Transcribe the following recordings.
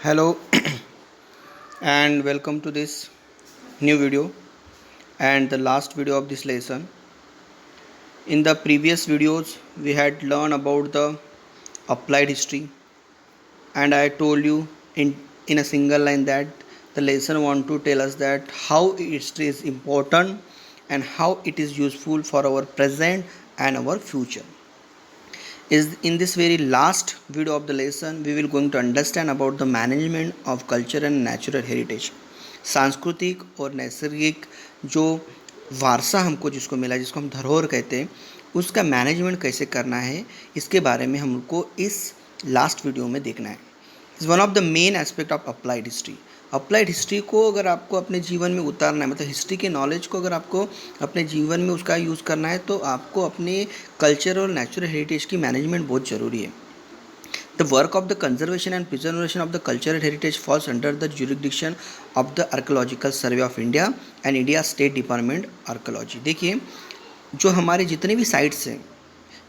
Hello and welcome to this new video and the last video of this lesson. In the previous videos we had learned about the applied history, and I told you in a single line that the lesson want to tell us that how history is important and how it is useful for our present and our future. Is in this very last video of the lesson we will going to understand about the management of culture and natural heritage. सांस्कृतिक और नैसर्गिक जो वारसा हमको जिसको मिला, जिसको हम धरोहर कहते हैं, उसका मैनेजमेंट कैसे करना है, इसके बारे में हमको इस लास्ट वीडियो में देखना है. Is one of the main aspect of applied history. Applied history को अगर आपको अपने जीवन में उतारना है, मतलब हिस्ट्री के नॉलेज को अगर आपको अपने जीवन में उसका यूज़ करना है, तो आपको अपने कल्चर और नेचुरल हेरिटेज की मैनेजमेंट बहुत ज़रूरी है. The work of the conservation and preservation of the cultural heritage falls under the jurisdiction of the Archaeological Survey of India and India State Department Archaeology. देखिए, जो हमारे जितने भी साइट्स हैं,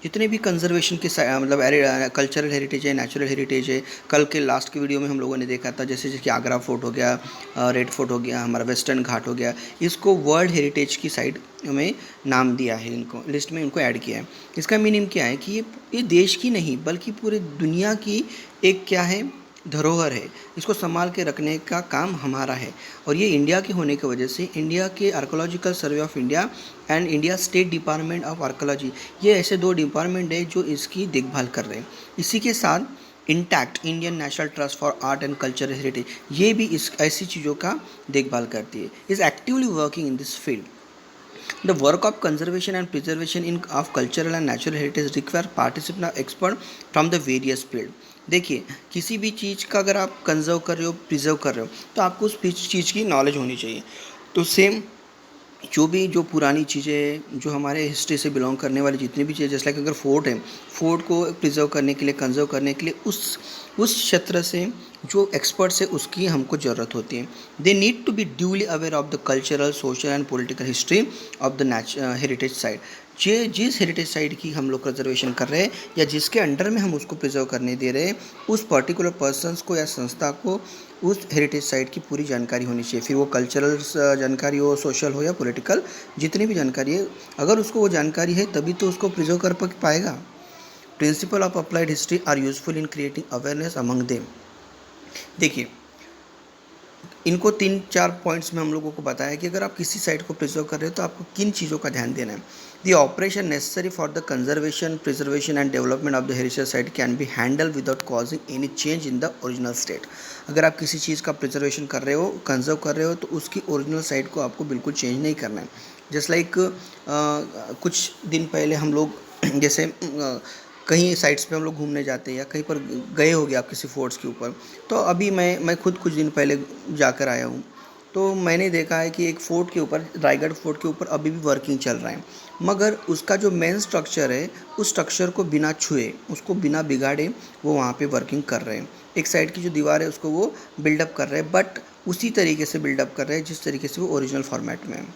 जितने भी कंजर्वेशन के मतलब कल्चरल हेरिटेज है, नेचुरल हेरिटेज है, कल के लास्ट के वीडियो में हम लोगों ने देखा था, जैसे कि आगरा फोर्ट हो गया, रेड फोर्ट हो गया, हमारा वेस्टर्न घाट हो गया, इसको वर्ल्ड हेरिटेज की साइट में नाम दिया है, इनको लिस्ट में उनको ऐड किया है. इसका मीनिंग क्या है कि ये देश की नहीं बल्कि पूरे दुनिया की एक क्या है, धरोहर है. इसको संभाल के रखने का काम हमारा है. और ये इंडिया के होने की वजह से इंडिया के archaeological survey of India and India state department of archaeology, ये ऐसे दो डिपार्टमेंट है जो इसकी देखभाल कर रहे हैं. इसी के साथ intact Indian national trust for art and cultural heritage, ये भी इस ऐसी चीज़ों का देखभाल करती है. Is actively working in this field. The work of conservation and preservation of cultural and natural heritage require participation of expert from the various field. देखिए, किसी भी चीज़ का अगर आप कंजर्व कर रहे हो, प्रिजर्व कर रहे हो, तो आपको उस चीज़ की नॉलेज होनी चाहिए. तो सेम जो पुरानी चीज़ें, जो हमारे हिस्ट्री से बिलोंग करने वाली जितनी भी चीज़ें, जैसे लाइक अगर फोर्ट है, फोर्ट को प्रिजर्व करने के लिए, कंजर्व करने के लिए उस क्षेत्र से जो एक्सपर्ट्स है उसकी हमको ज़रूरत होती है. They need to be duly aware of the cultural, social and political history of the heritage site. जिस हेरिटेज साइट की हम लोग कंजर्वेशन कर रहे हैं या जिसके अंडर में हम उसको प्रिजर्व करने दे रहे हैं, उस पर्टिकुलर पर्सनस को या संस्था को उस हेरिटेज साइट की पूरी जानकारी होनी चाहिए. फिर वो कल्चरल जानकारी हो, सोशल हो या पॉलिटिकल, जितनी भी जानकारी है, अगर उसको वो जानकारी है तभी तो उसको प्रिजर्व कर पाएगा. Principle of applied history are useful in creating awareness among them. देखिए, इनको 3-4 पॉइंट्स में हम लोगों को बताया कि अगर आप किसी साइट को प्रिजर्व कर रहे हो तो आपको किन चीज़ों का ध्यान देना है. The operation necessary for the conservation, preservation and development of the heritage site can be handle without causing any change in the original state. अगर आप किसी चीज़ का प्रिजर्वेशन कर रहे हो, कंजर्व कर रहे हो, तो उसकी ओरिजिनल साइट को आपको बिल्कुल चेंज नहीं करना है. जस्ट लाइक कुछ दिन पहले हम लोग जैसे कहीं साइट्स पे हम लोग घूमने जाते हैं या कहीं पर गए हो गए आप किसी फोर्ट्स के ऊपर, तो अभी मैं खुद कुछ दिन पहले जाकर आया हूँ, तो मैंने देखा है कि एक फ़ोर्ट के ऊपर, रायगढ़ फोर्ट के ऊपर अभी भी वर्किंग चल रहा है, मगर उसका जो मेन स्ट्रक्चर है, उस स्ट्रक्चर को बिना छुए, उसको बिना बिगाड़े वो वहाँ पे वर्किंग कर रहे हैं. एक साइड की जो दीवार है उसको वो बिल्डअप कर रहे हैं, बट उसी तरीके से बिल्डअप कर रहे हैं जिस तरीके से वो ओरिजिनल फॉर्मेट में है.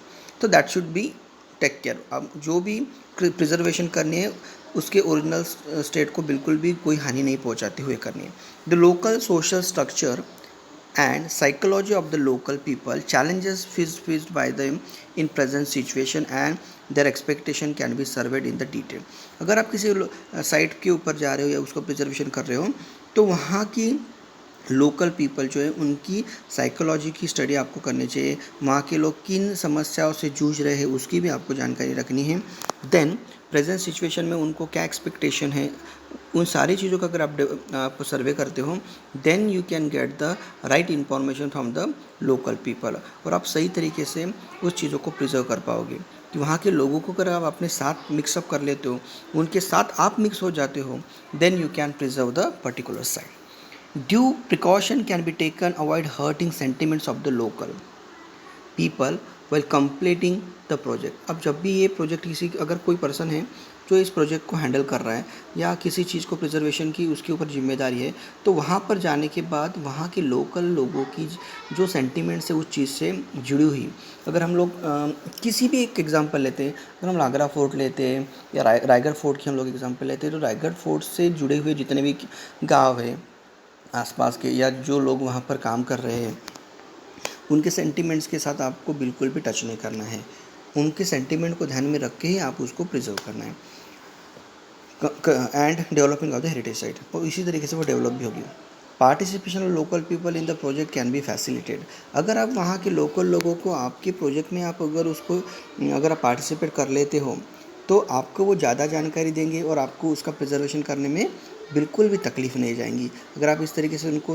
तो that should be take care. अब जो भी प्रिजर्वेशन करनी है उसके ओरिजिनल स्टेट को बिल्कुल भी कोई हानि नहीं पहुंचाते हुए करनी है. The local social structure and psychology of the local people challenges faced by the in present situation and their expectation can be served in the detail. अगर आप किसी साइट के ऊपर जा रहे हो या उसको प्रिजर्वेशन कर रहे हो, तो वहाँ की लोकल पीपल जो है उनकी साइकोलॉजी की स्टडी आपको करनी चाहिए. वहाँ के लोग किन समस्याओं से जूझ रहे हैं उसकी भी आपको जानकारी रखनी है. देन प्रेजेंट सिचुएशन में उनको क्या एक्सपेक्टेशन है, उन सारी चीज़ों का अगर आप सर्वे करते हो, then you can get the right information from the local people, और आप सही तरीके से उस चीज़ों को प्रिजर्व कर पाओगे. कि वहाँ के लोगों को अगर आप अपने साथ मिक्सअप कर लेते हो, उनके साथ आप मिक्स हो जाते हो, then you can preserve the particular site. Due precaution can be taken avoid hurting sentiments of the local people while completing the project. अब जब भी ये प्रोजेक्ट अगर कोई पर्सन है जो इस प्रोजेक्ट को हैंडल कर रहा है या किसी चीज़ को प्रिजर्वेशन की उसके ऊपर जिम्मेदारी है, तो वहाँ पर जाने के बाद वहाँ के लोकल लोगों की जो सेंटिमेंट्स है उस चीज़ से जुड़ी हुई, अगर हम लोग किसी भी एक एग्जांपल लेते हैं, अगर हम आगरा फोर्ट लेते हैं या रायगढ़ फोर्ट की हम लोग एग्जांपल लेते हैं, तो रायगढ़ फोर्ट से जुड़े हुए जितने भी गाँव है, आसपास के या जो लोग वहाँ पर काम कर रहे हैं उनके सेंटिमेंट्स के साथ आपको बिल्कुल भी टच नहीं करना है। उनके सेंटिमेंट को ध्यान में रख के ही आप उसको प्रिजर्व करना है। And developing of the heritage site, और इसी तरीके से वो डेवलप भी होगी। Participation of local people in the project can be facilitated. अगर आप वहाँ के लोकल लोगों को आपके प्रोजेक्ट में अगर आप पार्टिसिपेट कर लेते हो तो आपको वो ज़्यादा जानकारी देंगे और आपको उसका प्रिजर्वेशन करने में बिल्कुल भी तकलीफ़ नहीं जाएंगी। अगर आप इस तरीके से उनको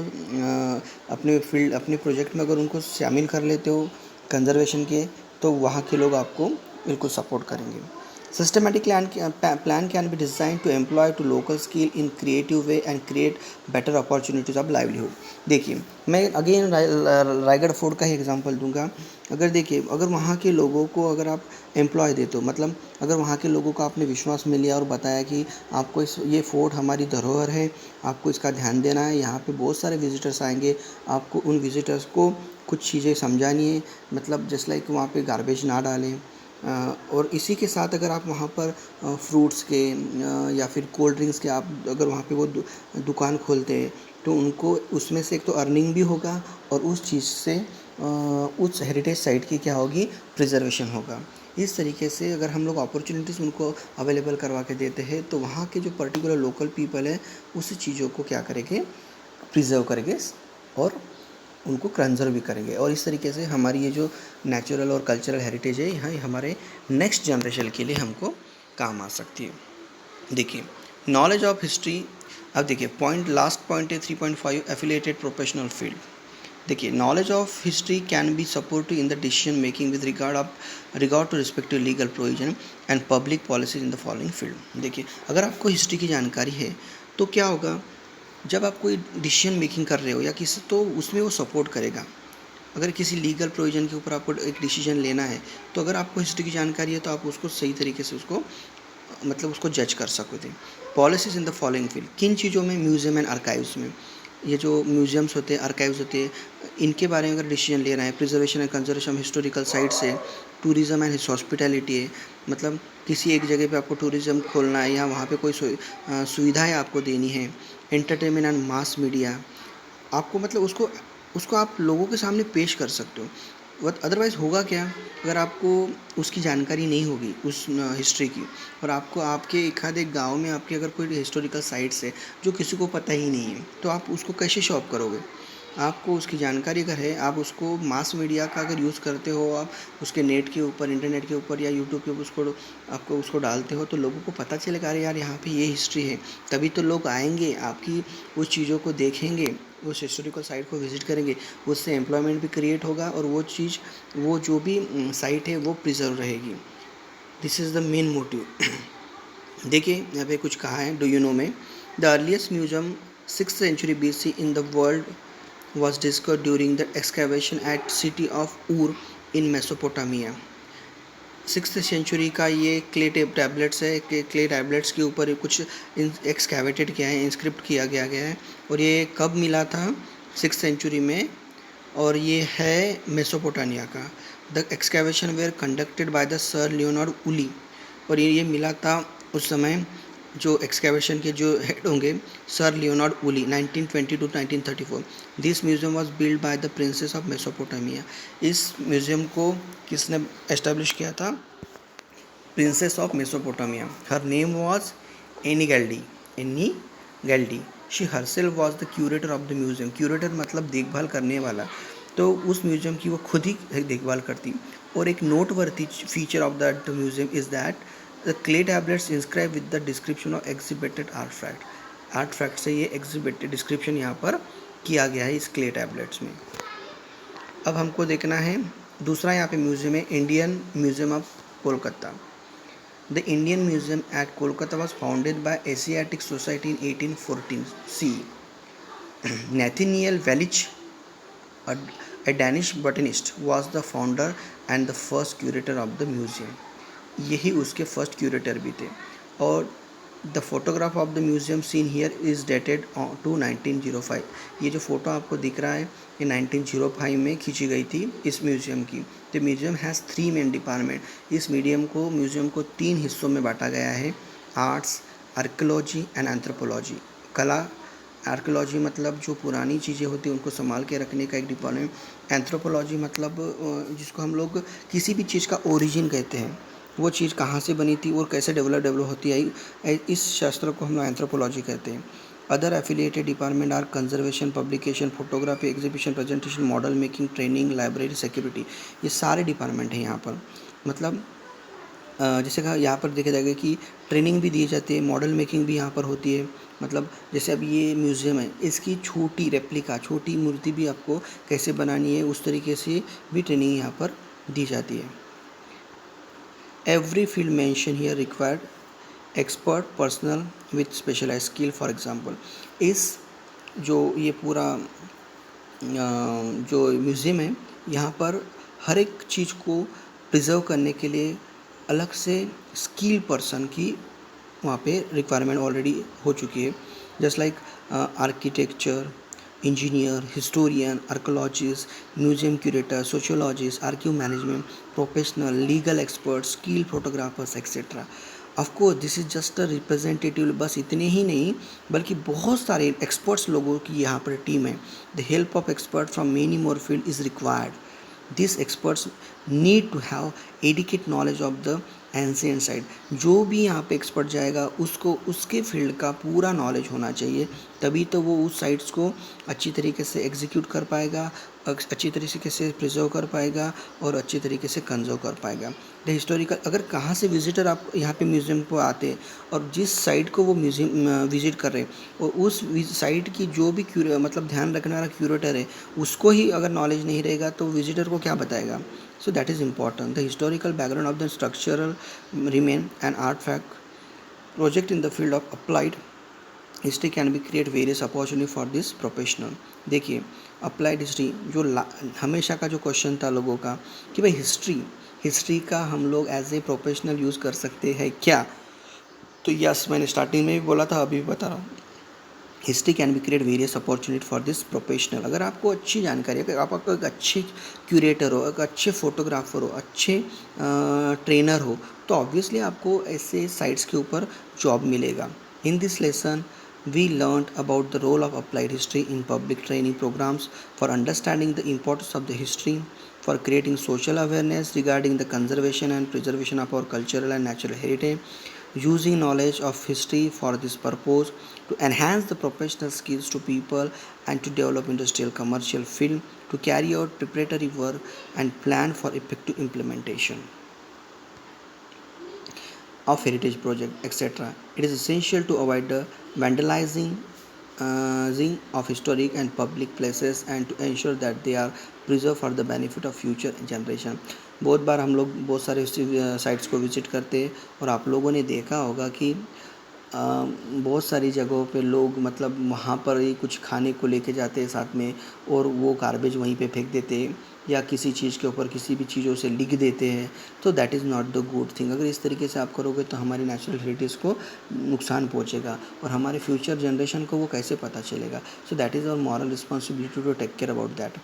अपने प्रोजेक्ट में अगर उनको शामिल कर लेते हो कंजर्वेशन के, तो वहाँ के लोग आपको बिल्कुल सपोर्ट करेंगे। Systematic plan can be designed to employ to local skill in creative way and create better opportunities of livelihood। देखिए, मैं अगेन रायगढ़ फोर्ट का ही एग्जांपल दूंगा। अगर वहाँ के लोगों को अगर आप एम्प्लॉय देते हो, मतलब अगर वहाँ के लोगों को आपने विश्वास में लिया और बताया कि आपको ये फोर्ट हमारी धरोहर है, आपको इसका ध्यान देना है, यहाँ पे बहुत सारे विजिटर्स आएंगे, आपको उन विजिटर्स को कुछ चीज़ें समझानी है, मतलब जस्ट लाइक वहाँ पे गार्बेज ना डालें। और इसी के साथ अगर आप वहाँ पर फ्रूट्स के या फिर कोल्ड ड्रिंक्स के आप अगर वहाँ पे वो दुकान खोलते हैं तो उनको उसमें से एक तो अर्निंग भी होगा और उस चीज़ से उस हेरिटेज साइट की क्या होगी, प्रिजर्वेशन होगा। इस तरीके से अगर हम लोग अपॉर्चुनिटीज़ उनको अवेलेबल करवा के देते हैं तो वहाँ के जो पर्टिकुलर लोकल पीपल है उस चीज़ों को क्या करेंगे, प्रिजर्व करेंगे और उनको कंजर्व भी करेंगे। और इस तरीके से हमारी ये जो नेचुरल और कल्चरल हेरिटेज है यहाँ हमारे नेक्स्ट जनरेशन के लिए हमको काम आ सकती है। देखिए, नॉलेज ऑफ हिस्ट्री। अब देखिए लास्ट पॉइंट है 3.5 एफिलिएटेड प्रोफेशनल फील्ड। देखिए, knowledge of history can be supportive in the decision making with regard to respective legal provision and public policies in the following field. देखिए, अगर आपको history की जानकारी है तो क्या होगा, जब आप कोई डिसीजन मेकिंग कर रहे हो या किसी, तो उसमें वो सपोर्ट करेगा। अगर किसी लीगल प्रोविज़न के ऊपर आपको एक डिसीजन लेना है तो अगर आपको हिस्ट्री की जानकारी है तो आप उसको सही तरीके से उसको जज कर सकते हैं। Policies in the following field, किन चीज़ों में, म्यूज़ियम एंड आर्काइव्स में, ये जो म्यूज़ियम्स होते हैं, आर्काइव्स होते हैं, इनके बारे में अगर डिसीजन लेना है। Preservation and conservation historical sites है, टूरिज़्म एंड हॉस्पिटैलिटी है, मतलब किसी एक जगह पे आपको टूरिज़्म खोलना है या वहाँ पे कोई सुविधाएं आपको देनी है। एंटरटेनमेंट एंड मास मीडिया, आपको मतलब उसको आप लोगों के सामने पेश कर सकते हो। अदरवाइज़ होगा क्या, अगर आपको उसकी जानकारी नहीं होगी उस हिस्ट्री की, और आपको आपके एक गांव में आपके अगर कोई हिस्टोरिकल साइट्स है जो किसी को पता ही नहीं है, तो आप उसको कैसे शो ऑफ करोगे। आपको उसकी जानकारी अगर है, आप उसको मास मीडिया का अगर यूज़ करते हो, आप उसके नेट के ऊपर, इंटरनेट के ऊपर या यूट्यूब के ऊपर उसको डालते हो, तो लोगों को पता चलेगा, अरे यार यहाँ पे ये हिस्ट्री है। तभी तो लोग आएंगे, आपकी उस चीज़ों को देखेंगे, उस हिस्टोरिकल साइट को विज़िट करेंगे, उससे एम्प्लॉयमेंट भी क्रिएट होगा और वो जो भी साइट है वो प्रिजर्व रहेगी। This is the main motive. देखिए यहाँ पे कुछ कहा है, डू यू नो में, the earliest museum 6th century BC in the world was discovered during the excavation at city of Ur in Mesopotamia। 6th century का ये क्ले टैबलेट्स है, क्ले टैबलेट्स के ऊपर कुछ एक्सकैवेटेड किया है, इंस्क्रिप्ट किया गया है, और ये कब मिला था, 6th सेंचुरी में, और ये है मेसोपोटामिया का। The excavation were conducted by the sir Leonard Woolley, और ये मिला था उस समय, जो एक्सकैवेशन के जो हेड होंगे sir Leonard Woolley, 1920 to 1934। This museum was build by the princess of Mesopotamia. इस म्यूज़ियम को किसने एस्टेब्लिश किया था, princess of Mesopotamia. Her name was Annie Galdi. She herself was the curator of the museum. Curator मतलब देखभाल करने वाला, तो उस म्यूज़ियम की वो खुद ही देखभाल करती। और एक noteworthy feature of that museum is that the clay tablets inscribe with the description of exhibited artifact से ये एग्जिबिटेड डिस्क्रिप्शन यहाँ पर किया गया है इस क्ले टैबलेट्स में। अब हमको देखना है दूसरा यहाँ पे म्यूज़ियम है, Indian museum of Kolkata. The Indian museum at Kolkata was founded by Asiatic Society in 1814 CE। Nathaniel Welch, a Danish botanist, was the founder and the first curator of the museum। यही उसके फर्स्ट क्यूरेटर भी थे। और the photograph of the museum seen here is dated to 1905। ये जो photo आपको दिख रहा है ये 1905 में खींची गई थी इस म्यूज़ियम की। The museum has 3 main department. इस म्यूज़ियम को 3 हिस्सों में बांटा गया है, आर्ट्स, आर्कियोलॉजी एंड एंथ्रोपोलॉजी, कला आर्कियोलॉजी मतलब जो पुरानी चीज़ें होती हैं उनको संभाल के रखने का एक डिपार्टमेंट। एंथ्रोपोलॉजी मतलब जिसको हम लोग किसी भी चीज़ का ओरिजिन कहते हैं, वो चीज़ कहाँ से बनी थी और कैसे डेवलप होती आई, इस शास्त्र को हम लोग एंथ्रोपोलॉजी कहते हैं। Other affiliated department are conservation, publication, photography, exhibition, presentation, model making, training, library, security. ये सारे डिपार्टमेंट हैं यहाँ पर। मतलब जैसे कहा यहाँ पर देखा जाएगा कि ट्रेनिंग भी दी जाती है, मॉडल मेकिंग भी यहाँ पर होती है। मतलब जैसे अब ये म्यूज़ियम है, इसकी छोटी रेप्लिका, छोटी मूर्ति भी आपको कैसे बनानी है उस तरीके से भी ट्रेनिंग यहाँ पर दी जाती है। Every field mention here required expert personal with specialize skill. For example, इस जो ये पूरा जो म्यूज़ियम है, यहाँ पर हर एक चीज़ को प्रिजर्व करने के लिए अलग से स्किल पर्सन की वहाँ पे रिक्वायरमेंट ऑलरेडी हो चुकी है। Just like architecture engineer, historian, archaeologist, museum curator, sociologist, archive management professional, legal expert, skill photographers etcetera. Of course this is just a representative, बस इतने ही नहीं बल्कि बहुत सारे एक्सपर्ट्स लोगों की यहाँ पर टीम है। The help of expert from many more field is required. This experts need to have adequate knowledge of the ancient side. जो भी यहाँ पे एक्सपर्ट जाएगा उसको उसके फील्ड का पूरा नॉलेज होना चाहिए, तभी तो वो उस साइट्स को अच्छी तरीके से एग्जीक्यूट कर पाएगा, अच्छी तरीके से प्रिजर्व कर पाएगा और अच्छी तरीके से कंजर्व कर पाएगा। द हिस्टोरिकल, अगर कहाँ से विजिटर आप यहाँ पे म्यूज़ियम को आते और जिस साइट को वो म्यूज़ियम विजिट कर रहे हैं और उस साइट की जो भी मतलब ध्यान रखने वाला क्यूरेटर है उसको ही अगर नॉलेज नहीं रहेगा तो विजिटर को क्या बताएगा। So that is important. The historical background of the structural remain an artifact project in the field of applied history can be create various opportunity for this professional. देखिए अप्लाइड हिस्ट्री जो हमेशा का जो question था लोगों का कि भाई हिस्ट्री का हम लोग एज ए प्रोफेशनल यूज़ कर सकते हैं क्या, तो यस, मैंने स्टार्टिंग में भी बोला था, अभी भी बता रहा हूँ। History can be create various opportunity for this professional. अगर आपको अच्छी जानकारी है, आप एक अच्छे क्यूरेटर हो, एक अच्छे फोटोग्राफर हो, अच्छे ट्रेनर हो, तो ऑब्वियसली आपको ऐसे साइट्स के ऊपर जॉब मिलेगा। In this lesson we learned about the role of applied history in public training programs for understanding the importance of the history, for creating social awareness regarding the conservation and preservation of our cultural and natural heritage, using knowledge of history for this purpose to enhance the professional skills to people and to develop industrial commercial field to carry out preparatory work and plan for effective implementation of heritage project, etc. It is essential to avoid the vandalizing of historic and public places and to ensure that they are preserved for the benefit of future generation. बहुत बार हम लोग बहुत सारे sites को visit करते हैं और आप लोगों ने देखा होगा कि बहुत सारी जगहों पे लोग मतलब वहाँ पर ही कुछ खाने को लेके जाते हैं साथ में और वो गार्बेज वहीं पे फेंक देते हैं या किसी चीज़ के ऊपर किसी भी चीज़ों से लिख देते हैं, तो that is not the good thing. अगर इस तरीके से आप करोगे तो हमारी नेचुरल हेरिटेज को नुकसान पहुँचेगा और हमारे फ्यूचर जनरेशन को वो कैसे पता चलेगा। So that is our moral responsibility to take care about that.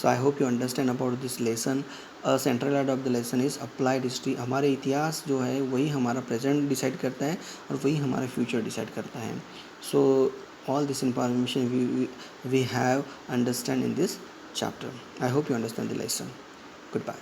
So I hope you understand about this lesson. Central head of the lesson is applied history. हमारे इतिहास जो है वही हमारा प्रेजेंट डिसाइड करता है और वही हमारा फ्यूचर डिसाइड करता है। So all this information we have understand in this chapter. I hope you understand the lesson. Goodbye.